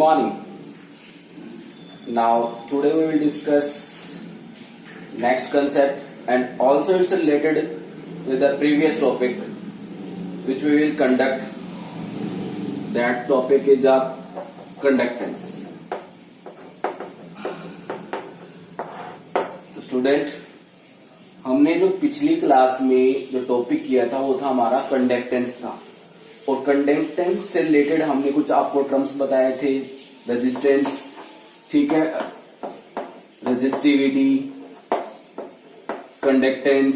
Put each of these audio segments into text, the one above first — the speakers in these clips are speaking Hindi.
morning. Now today we will discuss next concept, and also it's related with the previous topic which we will conduct. That topic is conductance. तो स्टूडेंट, हमने जो पिछली क्लास में जो टॉपिक किया था वो था हमारा कंडक्टेंस था, और कंडक्टेंस से रिलेटेड हमने कुछ आपको टर्म्स बताए थे। रेजिस्टेंस, ठीक है, रेजिस्टिविटी, कंडक्टेंस,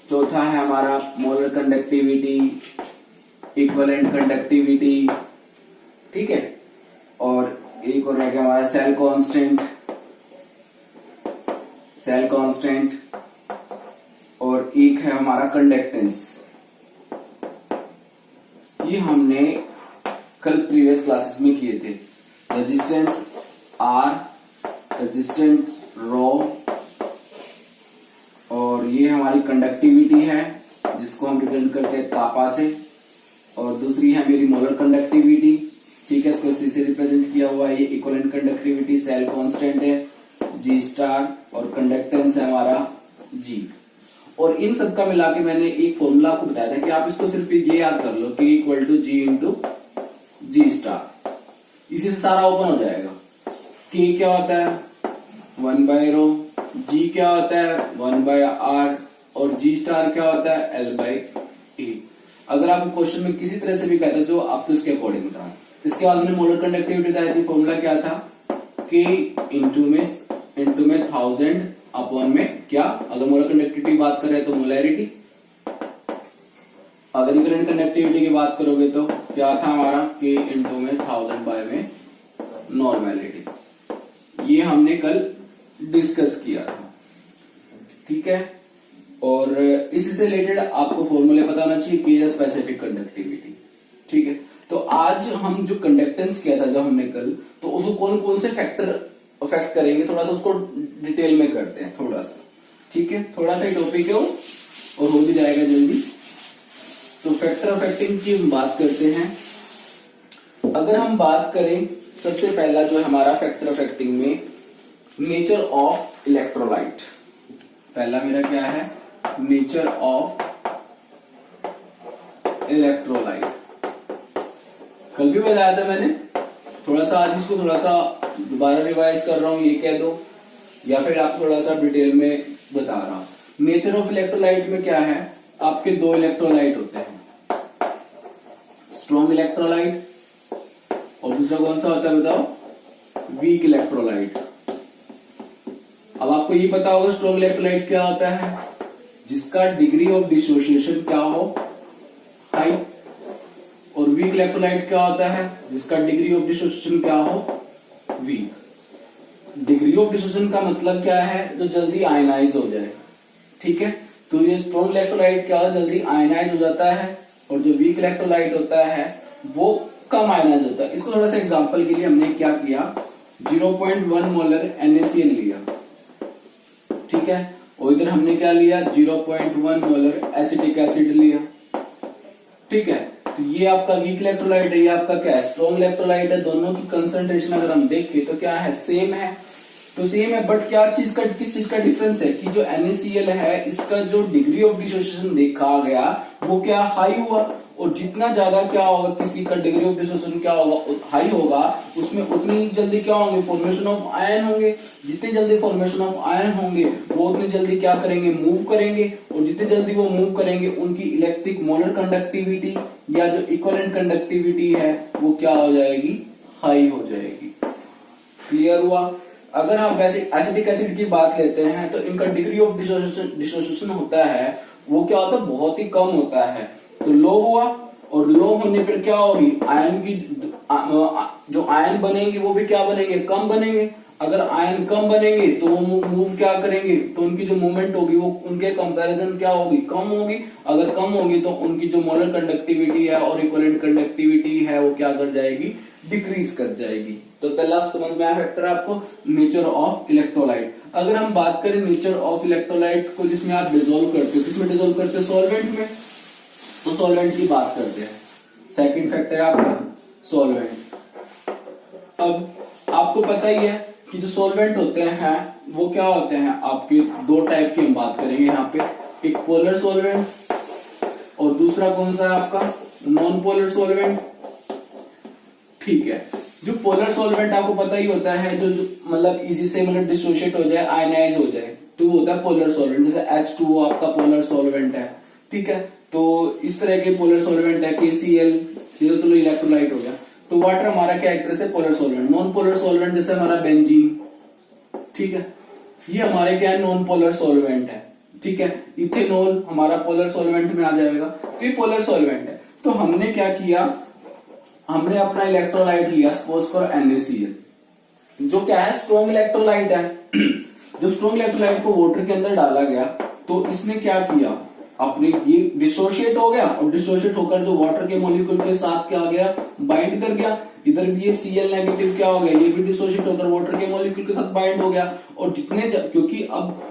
चौथा है हमारा मोलर कंडक्टिविटी, इक्विवेलेंट कंडक्टिविटी, ठीक है, और एक और रह गया हमारा सेल कांस्टेंट, और एक है हमारा कंडक्टेंस। ये हमने कल प्रीवियस क्लासेस में किए थे। रेजिस्टेंस आर, रेजिस्टेंस रो, और ये हमारी कंडक्टिविटी है जिसको हम रिप्रेजेंट करते हैं कापा से, और दूसरी है मेरी मोलर कंडक्टिविटी, ठीक है, इसको सी से रिप्रेजेंट किया हुआ है। ये इक्विवेलेंट कंडक्टिविटी सेल कांस्टेंट है जी स्टार, और कंडक्टेंस है हमारा जी। और इन सब का मिला के मैंने एक फॉर्मूला आपको बताया था कि आप इसको सिर्फ ये याद कर लो कि equal to G into G star. इसी से सारा ओपन हो जाएगा। के क्या होता है 1 बाय रो, जी क्या होता है 1 बाय आर, और जी स्टार क्या होता है L बाय ए। अगर आप क्वेश्चन में किसी तरह से भी कहते हैं जो आप तो इसके अकॉर्डिंग बताओ। इसके बाद मैंने मोलर कंडक्टिविटी बताई थी। फॉर्मूला क्या था, के इंटू में 1000 अपॉन में क्या, अगर मोलर कंडक्टिविटी की बात कर रहे हैं तो मोलैरिटी, अगर इक्विवेलेंट कंडक्टिविटी की बात करोगे तो क्या था हमारा के इंटू में 1000 बाय में नॉर्मेलिटी। ये हमने कल डिस्कस किया था, ठीक है। और इसी से रिलेटेड आपको फॉर्मूले पता होना चाहिए कि स्पेसिफिक कंडक्टिविटी, ठीक है। तो आज हम जो कंडक्टेंस किया था जो हमने कल, तो उसको कौन कौन से फैक्टर अफेक्ट करेंगे, थोड़ा सा उसको डिटेल में करते हैं थोड़ा सा, ठीक है। थोड़ा सा टॉपिक है वो, और हो भी जाएगा जल्दी। तो फैक्टर अफेक्टिंग की हम बात करते हैं। अगर हम बात करें, सबसे पहला जो है हमारा फैक्टर अफेक्टिंग में नेचर ऑफ इलेक्ट्रोलाइट। पहला मेरा क्या है, नेचर ऑफ इलेक्ट्रोलाइट। कल भी बताया था मैंने, थोड़ा सा आज इसको थोड़ा सा दोबारा रिवाइज कर रहा हूं, ये कह दो, या फिर आप थोड़ा सा डिटेल में बता रहा हूं। नेचर ऑफ इलेक्ट्रोलाइट में क्या है, आपके दो इलेक्ट्रोलाइट होते हैं, स्ट्रॉन्ग इलेक्ट्रोलाइट, और दूसरा कौन सा होता है बताओ, वीक इलेक्ट्रोलाइट। अब आपको ये पता होगा स्ट्रॉन्ग इलेक्ट्रोलाइट क्या होता है, जिसका डिग्री ऑफ डिसोसिएशन क्या हो, हाई, और वीक इलेक्ट्रोलाइट क्या होता है, जिसका डिग्री ऑफ डिसोसिएशन क्या हो, वीक। डिग्री ऑफ डिसोसिएशन का मतलब क्या है, जो जल्दी आयनाइज हो जाए, ठीक है। तो ये स्ट्रॉन्ग इलेक्ट्रोलाइट क्या हो, जल्दी आयनाइज हो जाता है, और जो वीक इलेक्ट्रोलाइट होता है वो कम आयनाइज होता है। इसको थोड़ा सा एग्जांपल के लिए हमने क्या किया, 0.1 मोलर NaCl लिया, ठीक है, और इधर हमने क्या लिया 0.1 मोलर एसिटिक एसिड लिया, ठीक है। तो ये आपका वीक इलेक्ट्रोलाइट है, ये आपका क्या है, स्ट्रॉन्ग इलेक्ट्रोलाइट है। दोनों की कंसंट्रेशन अगर हम देखें तो क्या है, सेम है, तो सेम है, बट क्या चीज का, किस चीज का डिफरेंस है कि जो NaCl है इसका जो डिग्री ऑफ डिसोसिएशन देखा गया वो क्या हाई हुआ, और जितना ज्यादा क्या होगा किसी का डिग्री ऑफ डिसोसिएशन क्या होगा, हाई होगा, उसमें उतनी जल्दी क्या होंगे, फॉर्मेशन ऑफ आयन होंगे। जितनी जल्दी फॉर्मेशन ऑफ आयन होंगे वो उतनी जल्दी क्या करेंगे, मूव करेंगे, और जितनी जल्दी वो मूव करेंगे उनकी इलेक्ट्रिक मोलर कंडक्टिविटी या जो इक्विवेलेंट कंडक्टिविटी है वो क्या हो जाएगी, हाई हो जाएगी। क्लियर हुआ। अगर हम वैसे एसिटिक एसिड की बात लेते हैं तो इनका डिग्री ऑफ डिसोसिएशन होता है वो क्या होता है, बहुत ही कम होता है, तो लो हुआ, और लो होने पर क्या होगी, आयन की जो आयन बनेंगे वो भी क्या बनेंगे, कम बनेंगे। अगर आयन कम बनेंगे तो वो मूव क्या करेंगे, तो उनकी जो मूवमेंट होगी वो उनके कंपैरिजन क्या होगी, कम होगी। अगर कम होगी तो उनकी जो मोलर कंडक्टिविटी है और इक्विवेलेंट कंडक्टिविटी है वो क्या कर जाएगी, डिक्रीज कर जाएगी। तो पहला आप समझ में आया फैक्टर आपको, नेचर ऑफ इलेक्ट्रोलाइट। अगर हम बात करें नेचर ऑफ इलेक्ट्रोलाइट को जिसमें आप डिसोल्व करते हो, किसमें डिसोल्व करते हो, सॉल्वेंट में, तो सॉल्वेंट की बात करते हैं। सेकंड फैक्टर है आपका सॉल्वेंट। अब आपको पता ही है कि जो सॉल्वेंट होते हैं वो क्या होते हैं आपके, दो टाइप की हम बात करेंगे यहाँ पे, एक पोलर सॉल्वेंट और दूसरा कौन सा है आपका, नॉन पोलर सॉल्वेंट। ठीक है, जो पोलर सॉल्वेंट आपको पता ही होता है, जो मतलब इजी से मतलब डिसोशिएट हो जाए, आयनाइज हो जाए, तो वो होता है पोलर सॉल्वेंट। जैसे H2O आपका पोलर सॉल्वेंट है। ठीक है, तो इस तरह के पोलर सॉल्वेंट है, KCl, ये तो चलो इलेक्ट्रोलाइट हो गया। तो वाटर हमारा क्या एक तरह से polar solvent. Non polar solvent जैसे हमारा बेंजीन, ठीक है, ये हमारे क्या है, नॉन पोलर सॉल्वेंट है। ठीक है, इथेनॉल हमारा पोलर सॉल्वेंट में आ जाएगा, तो ये पोलर सॉल्वेंट है। तो हमने क्या किया, हमने अपना इलेक्ट्रोलाइट लिया, सपोज करो NaCl, जो क्या है, स्ट्रॉन्ग इलेक्ट्रोलाइट है। जब स्ट्रॉन्ग इलेक्ट्रोलाइट को वाटर के अंदर डाला गया तो इसने क्या किया, अपने ये डिसोशिएट हो गया, और डिसोशिएट होकर जो वाटर के मॉलिक्यूल के साथ क्या आ गया, बाइंड कर गया। इधर भी ये Cl नेगेटिव क्या हो गया, ये भी डिसोशिएट होकर वाटर के मॉलिक्यूल के साथ बाइंड हो गया। और क्योंकि अब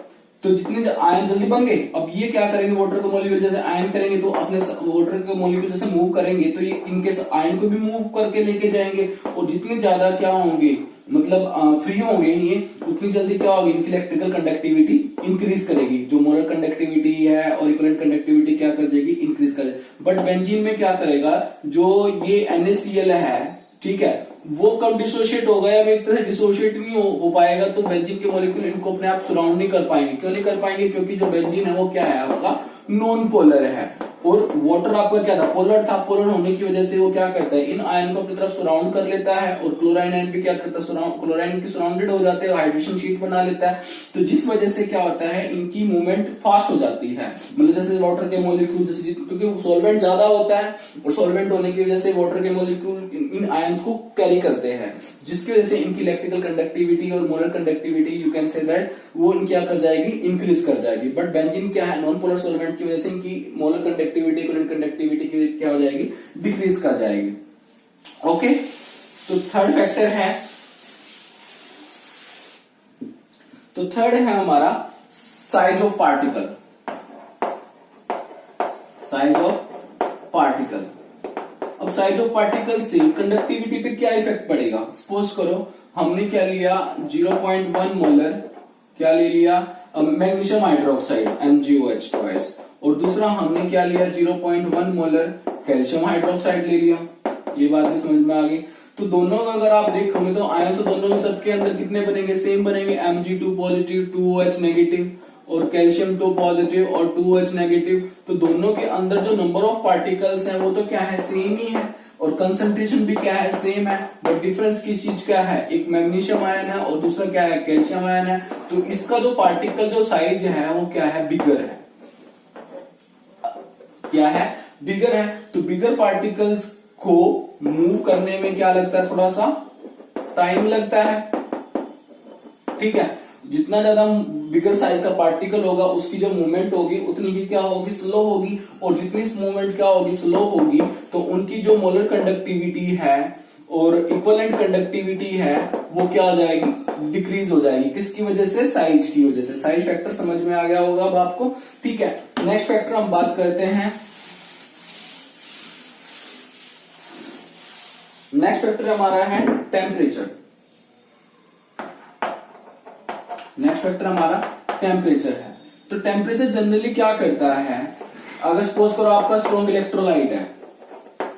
तो जितने आयन जल्दी बन गए, अब ये क्या करेंगे, वाटर के मॉलिक्यूल जैसे आयन करेंगे तो अपने वाटर के मॉलिक्यूल जैसे मूव करेंगे तो ये इनके आयन को भी मूव करके लेके जाएंगे। और जितने ज्यादा क्या होंगे, मतलब फ्री होंगे ये, उतनी जल्दी क्या होगी, इनकी इलेक्ट्रिकल कंडक्टिविटी इंक्रीज करेगी। जो मोलर कंडक्टिविटी है और इक्विवेलेंट कंडक्टिविटी क्या कर जाएगी, इंक्रीज कर। बट बेंजीन में क्या करेगा, जो ये NaCl है, ठीक है, वो कब डिसोशिएट होगा, या एक तरह से डिसोशिएट नहीं हो पाएगा, तो बेंजीन के मॉलिक्यूल इनको अपने आप सराउंड नहीं कर पाएंगे। क्यों नहीं कर पाएंगे, क्योंकि जो बेंजीन है वो क्या है आपका, नॉन पोलर है। और वाटर आपका क्या था, पोलर था। पोलर होने की वजह से वो क्या करता है, इन आयन को अपनी तरफ सराउंड कर लेता है। और क्लोराइन आयन भी क्या करता है, क्लोराइन की सराउंडेड हो जाते हैं, हाइड्रेशन शीट बना लेता है। तो जिस वजह से क्या होता है, इनकी मूवमेंट फास्ट हो जाती है। मतलब जैसे वाटर के मॉलिक्यूल जैसे, क्योंकि सॉल्वेंट ज्यादा होता है और सॉल्वेंट होने की वजह से वाटर के मॉलिक्यूल इन आयन को कैरी करते हैं, जिसकी वजह से इनकी इलेक्ट्रिकल कंडक्टिविटी और molar conductivity you can say that वो क्या कर जाएगी, इंक्रीज कर जाएगी। बट बेंजीन क्या है, नॉन पोलर सॉल्वेंट की वजह से इनकी मोलर कंडक्टिविटी, कोलेंट कंडक्टिविटी की क्या हो जाएगी, डिक्रीज कर जाएगी। ओके, तो थर्ड फैक्टर है, तो थर्ड है हमारा size of particle. Size of particle. अब साइज ऑफ पार्टिकल से कंडक्टिविटी पे क्या इफेक्ट पड़ेगा। सपोज करो हमने क्या लिया, 0.1 मोलर क्या ले लिया, मैग्नीशियम हाइड्रोक्साइड MgOH ट्वाइस, और दूसरा हमने क्या लिया, 0.1 मोलर कैल्शियम हाइड्रोक्साइड ले लिया। ये बात भी समझ में आ गई। तो दोनों का अगर आप देखोगे तो आयन तो दोनों में सबके अंदर कितने बनेंगे, सेम बनेंगे, Mg2 पॉजिटिव 2OH नेगेटिव, और कैल्शियम 2 पॉजिटिव और 2OH नेगेटिव। तो दोनों के अंदर जो नंबर ऑफ पार्टिकल्स हैं वो तो क्या है, सेम ही है, और कंसंट्रेशन भी क्या है, सेम है। बट डिफरेंस किस चीज का है, एक मैग्नीशियम आयन है और दूसरा क्या है, कैल्शियम आयन है। तो इसका जो पार्टिकल जो साइज है वो क्या है, बिगर है। क्या है, बिगर है। तो बिगर पार्टिकल्स को मूव करने में क्या लगता है, थोड़ा सा टाइम लगता है। ठीक है, जितना ज्यादा बिगर साइज का पार्टिकल होगा उसकी जो मूवमेंट होगी उतनी ही क्या होगी, स्लो होगी। और जितनी मूवमेंट क्या होगी, स्लो होगी, तो उनकी जो मोलर कंडक्टिविटी है और इक्विवेलेंट कंडक्टिविटी है वो क्या हो जाएगी, डिक्रीज हो जाएगी। किसकी वजह से, साइज की वजह से। साइज फैक्टर समझ में आ गया होगा अब आपको। ठीक है, नेक्स्ट फैक्टर हम बात करते हैं। नेक्स्ट फैक्टर हमारा है टेम्परेचर। नेक्स्ट फैक्टर हमारा टेम्परेचर है। तो टेम्परेचर जनरली क्या करता है, अगर सपोज करो आपका स्ट्रॉन्ग इलेक्ट्रोलाइट है,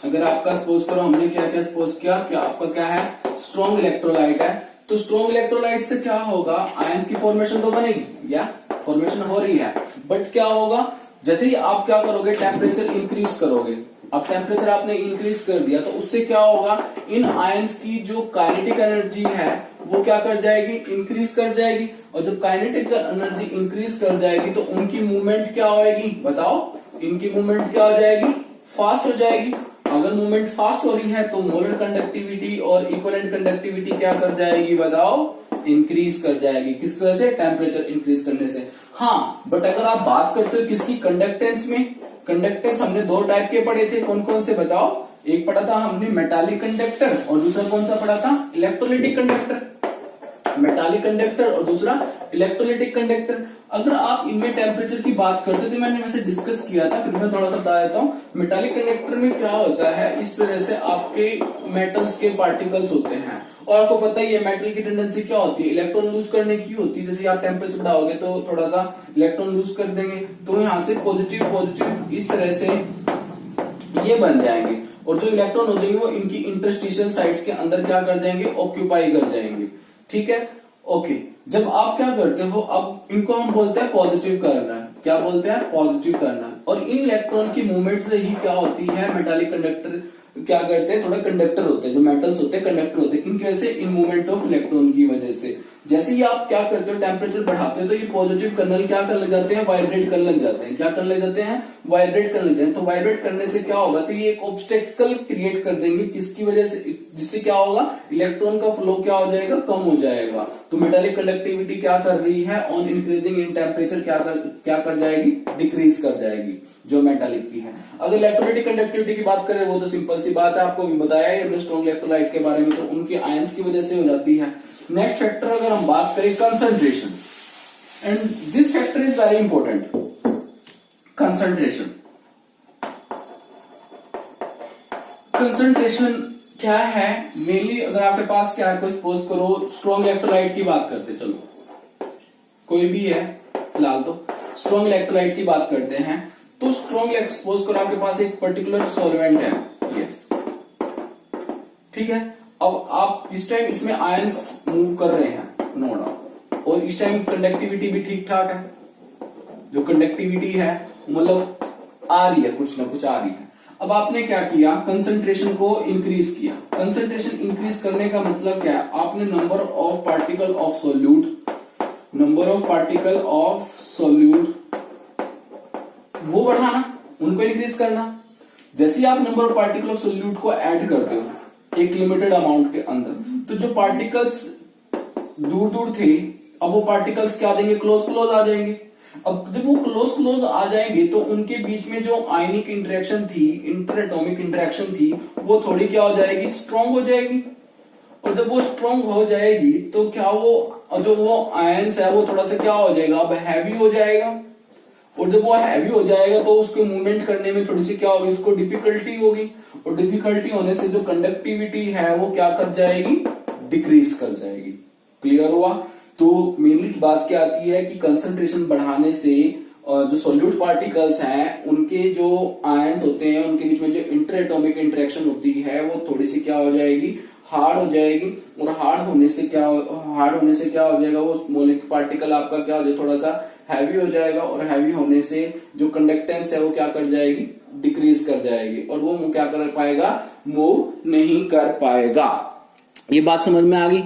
अगर आपका सपोज करो हमने क्या क्या सपोज किया कि आपका क्या है, स्ट्रॉन्ग इलेक्ट्रोलाइट है, तो स्ट्रॉन्ग इलेक्ट्रोलाइट से क्या होगा, आयंस की फॉर्मेशन तो बनेगी या फॉर्मेशन हो रही है। बट क्या होगा, जैसे ही आप क्या करोगे, टेम्परेचर इंक्रीज करोगे। अब टेम्परेचर आपने इंक्रीज कर दिया तो उससे क्या होगा, इन आयंस की जो काइनेटिक एनर्जी है वो क्या कर जाएगी, इंक्रीज कर जाएगी। और जब काइनेटिक एनर्जी इंक्रीज कर जाएगी तो उनकी मूवमेंट क्या होएगी, बताओ, इनकी मूवमेंट क्या हो जाएगी, फास्ट हो जाएगी। अगर मूवमेंट फास्ट हो रही है तो मोलर कंडक्टिविटी और इक्विवेलेंट कंडक्टिविटी क्या कर जाएगी, बताओ, इंक्रीज कर जाएगी। किस वजह से, टेम्परेचर इंक्रीज करने से। हाँ, बट अगर आप बात करते हो किसकी, कंडक्टेंस में, कंडक्टेंस हमने दो टाइप के पढ़े थे, कौन कौन से बताओ। एक पढ़ा था हमने मेटालिक कंडक्टर और दूसरा कौन सा पढ़ा था, इलेक्ट्रोलाइटिक कंडक्टर। मेटालिक कंडक्टर और दूसरा इलेक्ट्रोलाइटिक कंडक्टर। अगर आप इनमें टेम्परेचर की बात करते तो मैंने वैसे डिस्कस किया था, फिर मैं थोड़ा सा बता देता हूँ। मेटालिक कंडक्टर में क्या होता है, इस तरह से आपके मेटल्स के पार्टिकल्स होते हैं, और आपको पता ही है मेटल की टेंडेंसी क्या होती है, इलेक्ट्रॉन लूज करने की होती है। जैसे आप टेम्परेचर बढ़ाओगे तो थोड़ा सा इलेक्ट्रॉन लूज कर देंगे, तो यहाँ से पॉजिटिव पॉजिटिव इस तरह से ये बन जाएंगे, और जो इलेक्ट्रॉन हो जाएंगे वो इनकी इंटरस्टिशियल साइट्स के अंदर क्या कर जाएंगे, ऑक्यूपाई कर जाएंगे। ठीक है, ओके। जब आप क्या करते हो, अब इनको हम बोलते हैं पॉजिटिव करना। क्या बोलते हैं, पॉजिटिव करना। और इन इलेक्ट्रॉन की मूवमेंट से ही क्या होती है, मेटालिक कंडक्टर क्या करते हैं, थोड़ा कंडक्टर होते हैं, जो मेटल्स होते हैं कंडक्टर होते हैं, इनकी वजह से, इन मूवमेंट ऑफ इलेक्ट्रॉन की वजह से। जैसे ही आप क्या करते हो, टेम्परेचर बढ़ाते हो, तो ये पॉजिटिव कर्नल क्या करने लग जाते हैं, वाइब्रेट करने लग जाते हैं। क्या करने लग जाते हैं, वाइब्रेट करने लग जाते हैं। तो वाइब्रेट करने से क्या होगा, तो ये एक ऑब्स्टेकल क्रिएट कर देंगे, किसकी वजह से, जिससे क्या होगा, इलेक्ट्रॉन का फ्लो क्या हो जाएगा, कम हो जाएगा। तो मेटालिक कंडक्टिविटी क्या कर रही है, ऑन इंक्रीजिंग इन टेम्परेचर क्या कर जाएगी, डिक्रीज कर जाएगी, जो मेटालिक की है। अगर इलेक्ट्रोलाइटिक कंडक्टिविटी की बात करें, वो तो सिंपल सी बात है, आपको भी बताया है हमने स्ट्रॉन्ग इलेक्ट्रोलाइट के बारे में, तो उनकी आयंस की वजह से हो जाती है। नेक्स्ट फैक्टर अगर हम बात करें, concentration, and this factor is very important. Concentration, concentration क्या है मेनली, अगर आपके पास क्या है, सपोज करो स्ट्रॉन्ग इलेक्ट्रोलाइट की बात करते, चलो कोई भी है फिलहाल, तो स्ट्रॉन्ग इलेक्ट्रोलाइट की बात करते हैं। तो स्ट्रॉन्ग, सपोज करो आपके पास एक पर्टिकुलर सॉल्वेंट है, यस, ठीक है। अब आप इस टाइम इसमें आयंस मूव कर रहे हैं, नो डाउट, और इस टाइम कंडक्टिविटी भी ठीक ठाक है, जो कंडक्टिविटी है मतलब आ रही है, कुछ ना कुछ आ रही है। अब आपने क्या किया, कंसंट्रेशन को इंक्रीज किया। कंसंट्रेशन इंक्रीज करने का मतलब क्या है, आपने number of particle of solute, number of particle of solute वो बढ़ाना, उनको इंक्रीज करना। जैसे ही आप number of particle of solute को ऐड करते हो एक लिमिटेड अमाउंट के अंदर, तो जो पार्टिकल्स दूर दूर थे, अब वो पार्टिकल्स क्या आ जाएंगे, क्लोज क्लोज आ जाएंगे। अब जब वो क्लोज क्लोज आ जाएंगे तो उनके बीच में जो आयनिक इंटरेक्शन थी, इंटर एटॉमिक इंटरेक्शन थी, वो थोड़ी क्या हो जाएगी, स्ट्रॉन्ग हो जाएगी। और जब वो स्ट्रॉन्ग हो जाएगी तो क्या वो जो वो आयंस है वो थोड़ा सा क्या हो जाएगा, अब हैवी हो जाएगा। और जब वो हैवी हो जाएगा तो उसको मूवमेंट करने में थोड़ी सी क्या होगी, उसको डिफिकल्टी होगी, और डिफिकल्टी होने से जो कंडक्टिविटी है वो क्या कर जाएगी, डिक्रीज कर जाएगी। क्लियर हुआ। तो मेनली बात क्या आती है कि कंसंट्रेशन बढ़ाने से जो सोल्यूट पार्टिकल्स हैं उनके जो आयंस होते हैं उनके बीच में जो इंटर एटॉमिक इंटरेक्शन होती है वो थोड़ी सी क्या हो जाएगी, हार्ड हो जाएगी। और हार्ड होने से क्या हो जाएगा, वो मोलिक्यूलर पार्टिकल आपका क्या हो जाएगा, थोड़ा सा हैवी हो जाएगा, और हैवी होने से जो कंडक्टेंस है वो क्या कर जाएगी, डिक्रीज कर जाएगी, और वो क्या कर पाएगा, मूव नहीं कर पाएगा। ये बात समझ में आ गई।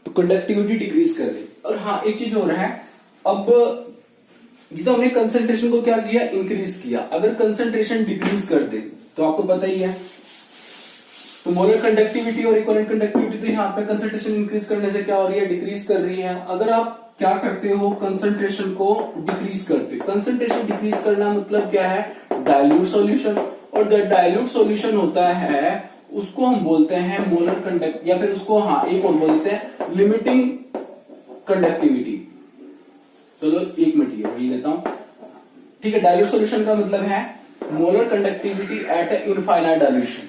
तो कंडक्टिविटी डिक्रीज कर दी। और हाँ, एक चीज हो रहा है, अब तो हमने कंसंट्रेशन को क्या किया, इंक्रीज किया। अगर कंसंट्रेशन डिक्रीज कर दे तो आपको पता ही है, तो मोलर कंडक्टिविटी और इक्विवेलेंट कंडक्टिविटी, तो यहाँ पे कंसंट्रेशन इंक्रीज करने से क्या हो रही है, डिक्रीज कर रही है। अगर आप क्या करते हो, कंसंट्रेशन को डिक्रीज करते हो। कंसंट्रेशन डिक्रीज करना मतलब क्या है, डाइल्यूट सॉल्यूशन। और जो डाइल्यूट सॉल्यूशन होता है उसको हम बोलते हैं मोलर कंडक्ट, या फिर उसको एक और बोलते हैं लिमिटिंग कंडक्टिविटी। चलो एक मिनट ये बोल लेता हूं, ठीक है। डाइल्यूट सॉल्यूशन का मतलब है मोलर कंडक्टिविटी एट ए इनफाइनाइट डाइल्यूशन,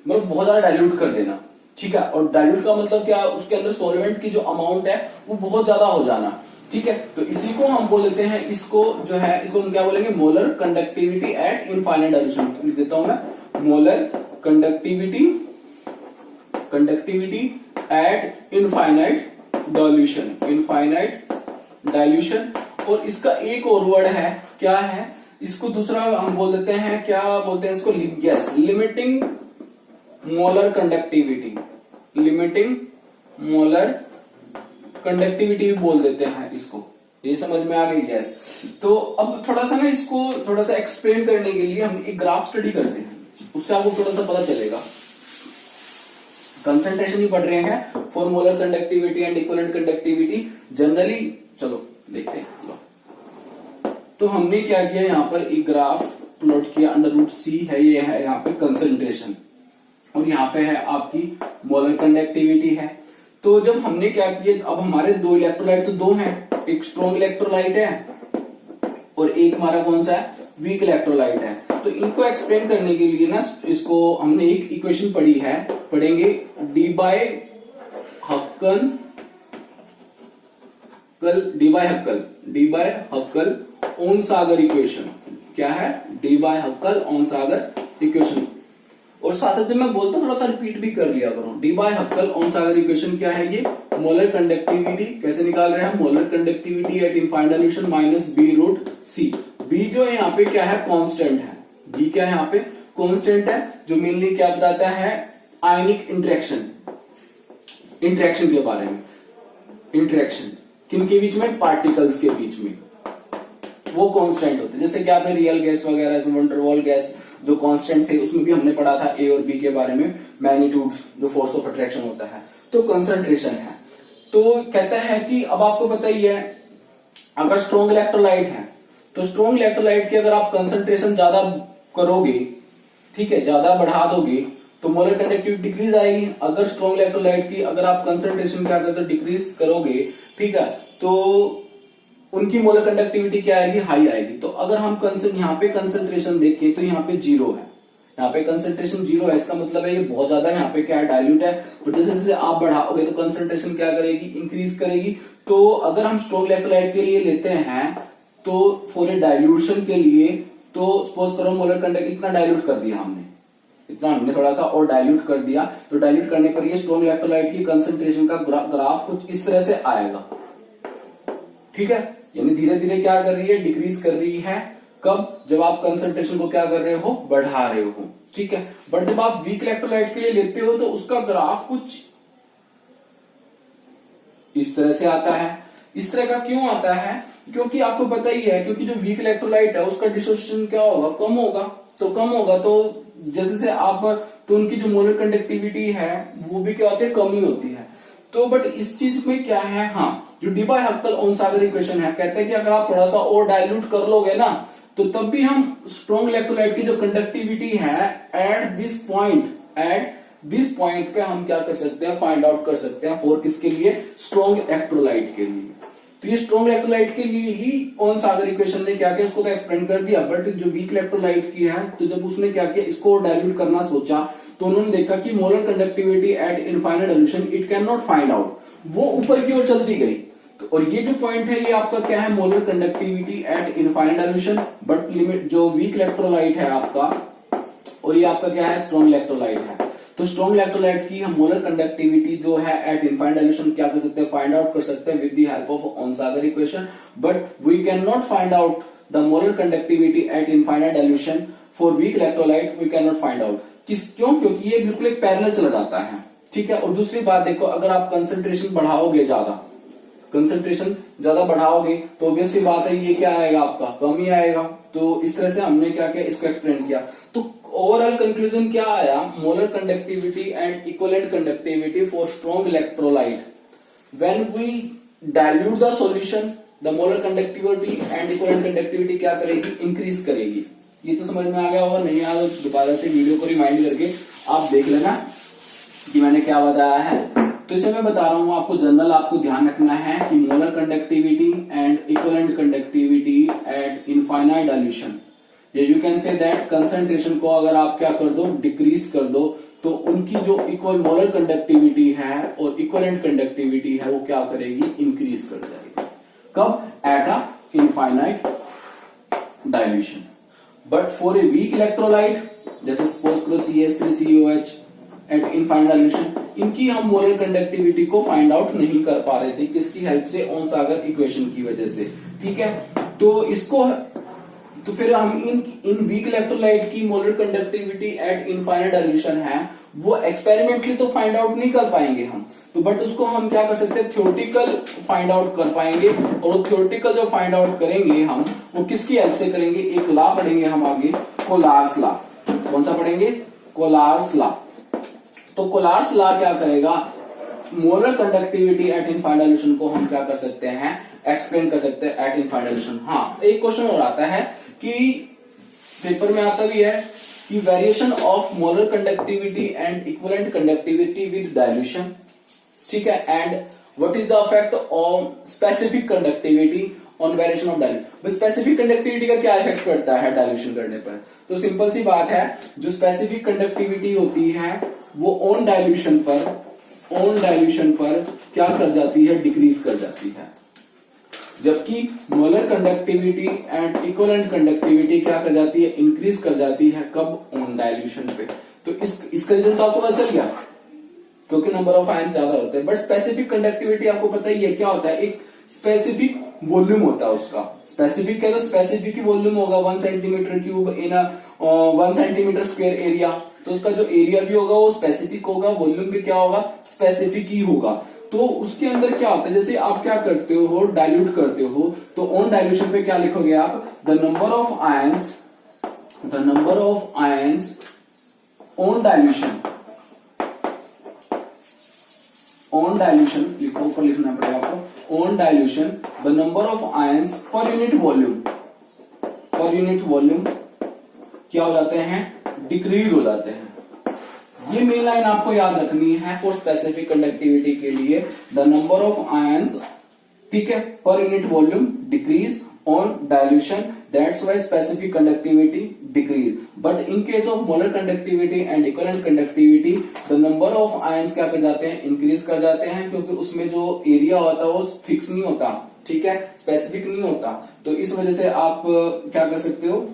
मतलब बहुत ज्यादा डाइल्यूट कर देना, ठीक है। और डाइल्यूट का मतलब क्या, उसके अंदर सॉल्वेंट की जो अमाउंट है वो बहुत ज्यादा हो जाना, ठीक है। तो इसी को हम बोल देते हैं, इसको जो है इसको हम क्या बोलेंगे, molar conductivity at infinite dilution. लिख देता हूं मैं, molar conductivity at infinite dilution. और इसका एक और वर्ड है, क्या है, इसको दूसरा हम बोल देते हैं, क्या बोलते हैं इसको, yes, limiting molar conductivity, limiting molar conductivity बोल देते हैं इसको। ये समझ में आ गई, यस। तो अब थोड़ा सा ना इसको थोड़ा सा एक्सप्लेन करने के लिए हम एक ग्राफ स्टडी करते हैं, उससे आपको थोड़ा सा पता चलेगा। कंसंट्रेशन ही पढ़ रहे हैं, for molar conductivity and equivalent conductivity generally. चलो देखते हैं। तो हमने क्या किया, यहाँ पर एक ग्राफ प्लॉट किया, √C है, ये है यहाँ पे कंसंट्रेशन, और यहाँ पे है आपकी मोलर कंडक्टिविटी है। तो जब हमने क्या किया, अब हमारे दो इलेक्ट्रोलाइट तो दो हैं, एक स्ट्रॉन्ग इलेक्ट्रोलाइट है और एक हमारा कौन सा है, वीक इलेक्ट्रोलाइट है। तो इनको एक्सप्लेन करने के लिए ना इसको हमने एक इक्वेशन पढ़ेंगे D bye Huckel Onsager equation. क्या है, D bye Huckel Onsager equation. और साथ जब मैं बोलता हूं थोड़ा सा रिपीट भी कर लिया करो। Debye Huckel Onsager equation क्या है, ये मोलर कंडक्टिविटी कैसे निकाल रहे हैं, molar conductivity at infinite dilution minus B root C. B जो है यहाँ पे क्या है, कांस्टेंट है। बी क्या है यहाँ पे, कांस्टेंट है, जो मेनली क्या बताता है, आयनिक इंटरेक्शन के बारे में। इंटरेक्शन किनके बीच में, पार्टिकल्स के बीच में, वो कांस्टेंट होते हैं। जैसे कि आपने रियल गैस वगैरह, वंडरवॉल गैस जो कांस्टेंट थे, उसमें भी हमने पढ़ा था ए और बी के बारे में, मैग्नीट्यूड जो फोर्स ऑफ अट्रैक्शन होता है, तो कंसंट्रेशन है। तो कहता है कि अब आपको पता ही है, अगर स्ट्रॉन्ग इलेक्ट्रोलाइट है तो स्ट्रॉन्ग इलेक्ट्रोलाइट की अगर आप कंसंट्रेशन ज्यादा करोगे, ठीक है, ज्यादा बढ़ा दोगे तो मोलर कंडक्टिविटी डिक्रीज आएगी। अगर स्ट्रॉन्ग इलेक्ट्रोलाइट की अगर आप कंसंट्रेशन क्या करते डिक्रीज करोगे, ठीक है, तो उनकी मोलर कंडक्टिविटी क्या आएगी, हाई आएगी। तो अगर हम यहाँ पे कंसंट्रेशन देखें तो यहाँ पे जीरो है, यहाँ पे कंसंट्रेशन जीरो है, इसका मतलब है ये बहुत ज्यादा यहाँ पे क्या है, डाइल्यूट है। तो जैसे जैसे आप बढ़ाओगे तो कंसंट्रेशन क्या करेगी, इंक्रीज करेगी। तो अगर हम स्ट्रॉन्ग इलेक्ट्रोलाइट के लिए लेते हैं तो फॉर ए डाइल्यूशन के लिए, तो सपोज करो मोलर कंडक्ट इतना डाइल्यूट कर दिया हमने, इतना हमने थोड़ा सा और डाइल्यूट कर दिया, तो डाइल्यूट करने पर ये स्ट्रॉन्ग इलेक्ट्रोलाइट की कंसंट्रेशन का ग्राफ कुछ इस तरह से आएगा, ठीक है। यानी धीरे धीरे क्या कर रही है, डिक्रीज कर रही है। कब, जब आप कंसंट्रेशन को क्या कर रहे हो, बढ़ा रहे हो, ठीक है। बट जब आप वीक इलेक्ट्रोलाइट के लिए लेते हो तो उसका ग्राफ कुछ इस तरह से आता है। इस तरह का क्यों आता है, क्योंकि आपको पता ही है, क्योंकि जो वीक इलेक्ट्रोलाइट है उसका डिसोसिएशन क्या होगा, कम होगा। तो कम होगा तो जैसे से आप, तो उनकी जो मोलर कंडक्टिविटी है वो भी क्या होती है, कम ही होती है। तो बट इस चीज में क्या है, हाँ, जो D bye Huckel Onsager equation है, कहते हैं कि अगर आप थोड़ा सा और डाइल्यूट कर लोगे ना, तो तब भी हम स्ट्रॉन्ग इलेक्ट्रोलाइट की जो कंडक्टिविटी है एट दिस पॉइंट पे हम क्या कर सकते हैं, फाइंड आउट कर सकते हैं। फॉर किसके लिए, स्ट्रॉन्ग इलेक्ट्रोलाइट के लिए। तो ये स्ट्रॉन्ग इलेक्ट्रोलाइट के लिए ही ओन सागर इक्वेशन ने क्या किया, इसको तो एक्सप्लेन कर दिया। बट जो वीक इलेक्ट्रोलाइट की है, तो जब उसने क्या किया, इसको डाइल्यूट करना सोचा, तो उन्होंने देखा कि molar conductivity at infinite dilution it can not find out, वो ऊपर की ओर चलती गई। तो और ये जो पॉइंट है, ये आपका क्या है, molar conductivity at infinite dilution. But limit जो वीक इलेक्ट्रोलाइट है आपका, और ये आपका क्या है, स्ट्रॉन्ग इलेक्ट्रोलाइट है। तो स्ट्रॉन्ग इलेक्ट्रोलाइट की हम मोलर कंडक्टिविटी जो है एट इनफाइनाइट डाइल्यूशन क्या कर सकते हैं, फाइंड आउट कर सकते हैं with the help of Onsager equation. But we can not find out the molar conductivity at infinite dilution for weak electrolyte, we can not find out. क्यों, क्योंकि ये बिल्कुल एक पैरेलल चला जाता है, ठीक है। और दूसरी बात देखो, अगर आप कंसंट्रेशन बढ़ाओगे, कंसंट्रेशन ज्यादा बढ़ाओगे तो ऑब्वियसली बात है, ये क्या आएगा आपका, कम ही आएगा। तो इस तरह से हमने क्या किया, इसको एक्सप्लेन किया। तो ओवरऑल कंक्लूजन क्या आया, molar conductivity and equivalent conductivity for strong electrolyte, when we dilute the solution, the molar conductivity and equivalent conductivity क्या करेगी, इंक्रीज करेगी। ये तो समझ में आ गया होगा, नहीं आया तो दोबारा से वीडियो को रिमाइंड करके आप देख लेना कि मैंने क्या बताया है। तो इसे मैं बता रहा हूं आपको, जनरल आपको ध्यान रखना है कि molar conductivity and equivalent conductivity at infinite dilution, you can say that concentration को अगर आप क्या कर दो, डिक्रीज कर दो, तो उनकी जो इक्वल मोलर कंडक्टिविटी है और इक्विवेलेंट कंडक्टिविटी है वो क्या करेगी, इंक्रीज कर जाएगी। कब, at a infinite dilution. But for a weak electrolyte, जैसे सपोज करो CH3COH एट इनफाइनाइट डाइल्यूशन, इनकी हम मोलर कंडक्टिविटी को फाइंड आउट नहीं कर पा रहे थे, किसकी हेल्प से, ओन सागर इक्वेशन की वजह से, ठीक है। तो इसको, तो फिर हम इन वीक इलेक्ट्रोलाइट की molar conductivity at infinite dilution है, वो एक्सपेरिमेंटली तो फाइंड आउट नहीं कर पाएंगे हम, तो बट उसको हम क्या कर सकते हैं, थ्योरेटिकल फाइंड आउट कर पाएंगे। और थ्योरेटिकल जो फाइंड आउट करेंगे हम, वो किसकी हेल्प से करेंगे, एक लॉ पढ़ेंगे हम आगे, कोलार्स लॉ। कौन सा पढ़ेंगे, कोलार्स लॉ। तो कोलार्स लॉ क्या करेगा, molar conductivity at infinite dilution को हम क्या कर सकते हैं, एक्सप्लेन कर सकते हैं एट इनफाइनाइट डाइल्यूशन। हाँ, एक क्वेश्चन और आता है कि पेपर में आता भी है कि variation of molar conductivity and equivalent conductivity with dilution, ठीक है। And what is the effect on specific conductivity on variation of dilution. Specific conductivity का क्या इफेक्ट पड़ता है डाइल्यूशन करने पर? तो सिंपल सी बात है, जो स्पेसिफिक कंडक्टिविटी होती है वो ऑन डाइल्यूशन पर क्या कर जाती है? डिक्रीज कर जाती है। जबकि molar conductivity and equivalent conductivity क्या कर जाती है? इंक्रीज कर जाती है। कब? ऑन डाइल्यूशन पे। तो इसका रीजन तो आपको पता चल गया, क्योंकि नंबर ऑफ आयंस ज्यादा होते हैं। बट स्पेसिफिक कंडक्टिविटी आपको पता ही है क्या होता है? एक स्पेसिफिक वॉल्यूम होता है उसका। स्पेसिफिक क्या? तो स्पेसिफिक ही वॉल्यूम होगा 1 centimetre cube in 1 centimetre square area. तो उसका जो एरिया भी होगा वो स्पेसिफिक होगा, वॉल्यूम भी क्या होगा? स्पेसिफिक ही होगा। तो उसके अंदर क्या होता है? जैसे आप क्या करते हो, डाइल्यूट करते हो, तो ऑन डाइल्यूशन पे क्या लिखोगे आप? The number of ions on dilution लिखो, ऊपर लिखना पड़ेगा आपको। On dilution the number of ions per unit volume क्या हो जाते हैं? डिक्रीज हो जाते हैं। ये मेन लाइन आपको याद रखनी है फॉर स्पेसिफिक कंडक्टिविटी के लिए। द नंबर ऑफ आयंस, ठीक है, per unit volume decrease on dilution, that's why specific conductivity decrease. But in case of molar conductivity and equivalent conductivity the number of ions क्या कर जाते हैं? इंक्रीज कर जाते हैं, क्योंकि उसमें जो एरिया होता है वो फिक्स नहीं होता, ठीक है, स्पेसिफिक नहीं होता। तो इस वजह से आप क्या कर सकते हो?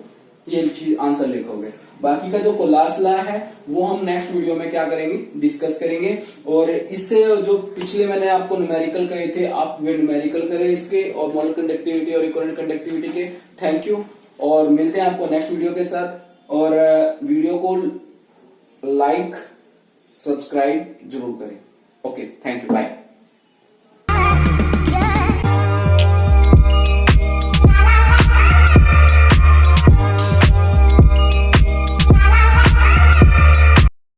ये चीज आंसर लिखोगे। बाकी का जो कोलार्स लॉ है वो हम नेक्स्ट वीडियो में क्या करेंगे? डिस्कस करेंगे। और इससे जो पिछले मैंने आपको न्यूमेरिकल कहे थे, आप वे न्यूमेरिकल करें इसके, और मोलर कंडक्टिविटी और इक्विवेलेंट कंडक्टिविटी के। थैंक यू, और मिलते हैं आपको नेक्स्ट वीडियो के साथ। और वीडियो को लाइक सब्सक्राइब जरूर करें। Okay, thank you, bye.